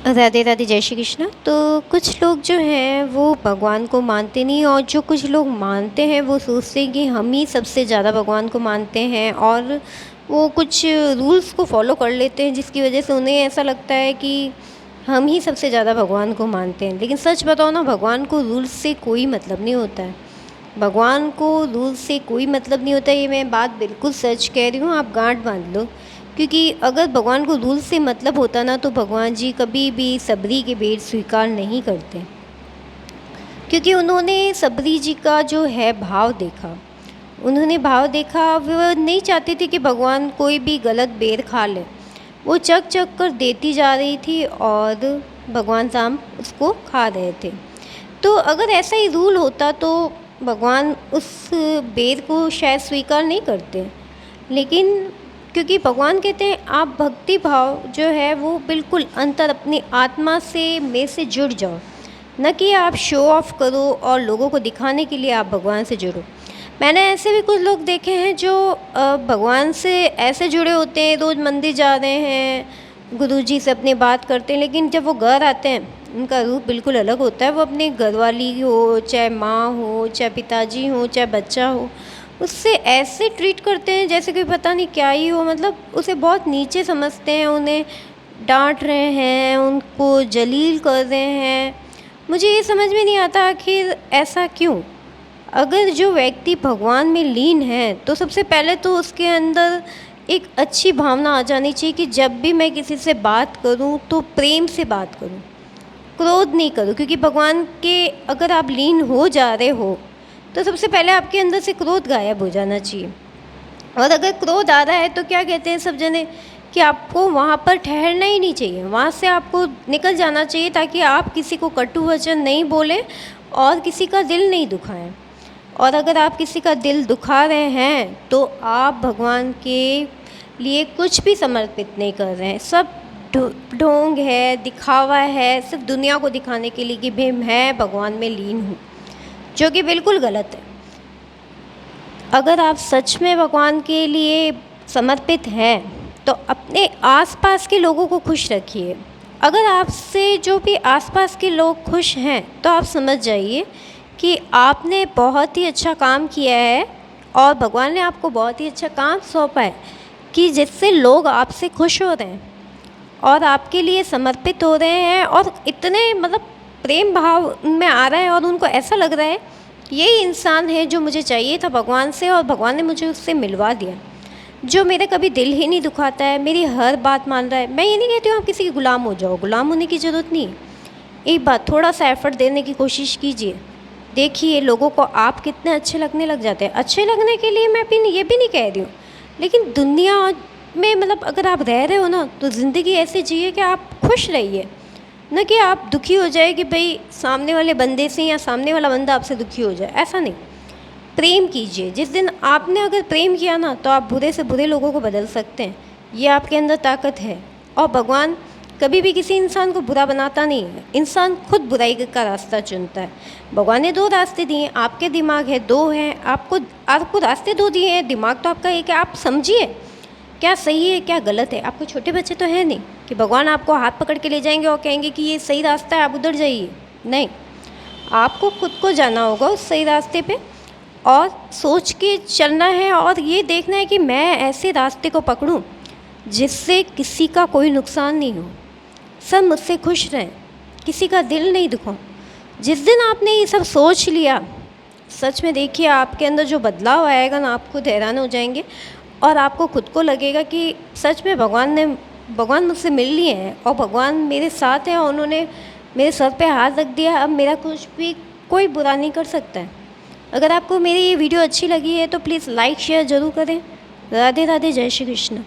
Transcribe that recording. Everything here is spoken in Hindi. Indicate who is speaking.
Speaker 1: राधे राधे, जय श्री कृष्ण। तो कुछ लोग जो हैं वो भगवान को मानते नहीं, और जो कुछ लोग मानते हैं वो सोचते हैं कि हम ही सबसे ज़्यादा भगवान को मानते हैं, और वो कुछ रूल्स को फॉलो कर लेते हैं जिसकी वजह से उन्हें ऐसा लगता है कि हम ही सबसे ज़्यादा भगवान को मानते हैं। लेकिन सच बताओ ना, भगवान को रूल्स से कोई मतलब नहीं होता है। भगवान को रूल्स से कोई मतलब नहीं होता, ये मैं बात बिल्कुल सच कह रही हूँ, आप गांठ बांध लो। क्योंकि अगर भगवान को रूल्स से मतलब होता ना, तो भगवान जी कभी भी सबरी के भेंट स्वीकार नहीं करते। क्योंकि उन्होंने सबरी जी का जो है भाव देखा, उन्होंने भाव देखा, वो नहीं चाहते थे कि भगवान कोई भी गलत बेर खा ले। वो चक चक कर देती जा रही थी और भगवान राम उसको खा रहे थे। तो अगर ऐसा ही रूल होता तो भगवान उस बेर को शायद स्वीकार नहीं करते। लेकिन क्योंकि भगवान कहते हैं आप भक्ति भाव जो है वो बिल्कुल अंतर अपनी आत्मा से में से जुड़ जाओ, न कि आप शो ऑफ करो और लोगों को दिखाने के लिए आप भगवान से जुड़ो। मैंने ऐसे भी कुछ लोग देखे हैं जो भगवान से ऐसे जुड़े होते हैं, रोज़ मंदिर जा रहे हैं, गुरुजी से अपनी बात करते हैं, लेकिन जब वो घर आते हैं उनका रूप बिल्कुल अलग होता है। वो अपने घरवाली हो, चाहे माँ हो, चाहे पिताजी हो, चाहे बच्चा हो, उससे ऐसे ट्रीट करते हैं जैसे कि पता नहीं क्या ही हो। मतलब उसे बहुत नीचे समझते हैं, उन्हें डांट रहे हैं, उनको जलील कर रहे हैं। मुझे ये समझ में नहीं आता आखिर ऐसा क्यों। अगर जो व्यक्ति भगवान में लीन है तो सबसे पहले तो उसके अंदर एक अच्छी भावना आ जानी चाहिए कि जब भी मैं किसी से बात करूं तो प्रेम से बात करूं, क्रोध नहीं करूं। क्योंकि भगवान के अगर आप लीन हो जा रहे हो तो सबसे पहले आपके अंदर से क्रोध गायब हो जाना चाहिए। और अगर क्रोध आ रहा है तो क्या कहते हैं सब जने कि आपको वहाँ पर ठहरना ही नहीं चाहिए, वहाँ से आपको निकल जाना चाहिए, ताकि आप किसी को कटु वचन नहीं बोलें और किसी का दिल नहीं दुखाएं। और अगर आप किसी का दिल दुखा रहे हैं तो आप भगवान के लिए कुछ भी समर्पित नहीं कर रहे हैं। सब ढोंग है, दिखावा है, सिर्फ दुनिया को दिखाने के लिए कि भाई मैं भगवान में लीन हूँ, जो कि बिल्कुल गलत है। अगर आप सच में भगवान के लिए समर्पित हैं तो अपने आसपास के लोगों को खुश रखिए। अगर आपसे जो भी आसपास के लोग खुश हैं तो आप समझ जाइए कि आपने बहुत ही अच्छा काम किया है, और भगवान ने आपको बहुत ही अच्छा काम सौंपा है कि जिससे लोग आपसे खुश हो रहे हैं और आपके लिए समर्पित हो रहे हैं, और इतने मतलब प्रेम भाव में आ रहा है, और उनको ऐसा लग रहा है कि यही इंसान है जो मुझे चाहिए था भगवान से, और भगवान ने मुझे उससे मिलवा दिया, जो मेरे कभी दिल ही नहीं दुखाता है, मेरी हर बात मान रहा है। मैं ये नहीं कहती हूँ आप किसी के गुलाम हो जाओ, गुलाम होने की ज़रूरत नहीं है। एक बात, थोड़ा सा एफ़र्ट देने की कोशिश कीजिए, देखिए लोगों को आप कितने अच्छे लगने लग जाते हैं। अच्छे लगने के लिए मैं भी ये भी नहीं कह रही हूँ, लेकिन दुनिया में मतलब अगर आप रह रहे हो ना तो ज़िंदगी ऐसे जिए कि आप खुश रहिए, न कि आप दुखी हो जाए कि भाई सामने वाले बंदे से या सामने वाला बंदा आपसे दुखी हो जाए। ऐसा नहीं, प्रेम कीजिए। जिस दिन आपने अगर प्रेम किया ना तो आप बुरे से बुरे लोगों को बदल सकते हैं, ये आपके अंदर ताकत है। और भगवान कभी भी किसी इंसान को बुरा बनाता नहीं है, इंसान खुद बुराई का रास्ता चुनता है। भगवान ने दो रास्ते दिए, आपके दिमाग है दो हैं, आपको रास्ते दो दिए हैं, दिमाग तो आपका एक है। आप समझिए क्या सही है क्या गलत है। आपको छोटे बच्चे तो हैं नहीं कि भगवान आपको हाथ पकड़ के ले जाएंगे और कहेंगे कि ये सही रास्ता है, आप उधर जाइए। नहीं, आपको खुद को जाना होगा उस सही रास्ते पे, और सोच के चलना है, और ये देखना है कि मैं ऐसे रास्ते को पकड़ूं जिससे किसी का कोई नुकसान नहीं हो, सब मुझसे खुश रहें, किसी का दिल नहीं दुखाऊं। जिस दिन आपने ये सब सोच लिया, सच में देखिए आपके अंदर जो बदलाव आएगा ना, आप खुद हैरान हो जाएंगे, और आपको खुद को लगेगा कि सच में भगवान मुझसे मिल लिए हैं, और भगवान मेरे साथ हैं, और उन्होंने मेरे सर पे हाथ रख दिया। अब मेरा कुछ भी कोई बुरा नहीं कर सकता है। अगर आपको मेरी ये वीडियो अच्छी लगी है तो प्लीज़ लाइक शेयर ज़रूर करें। राधे राधे, जय श्री कृष्ण।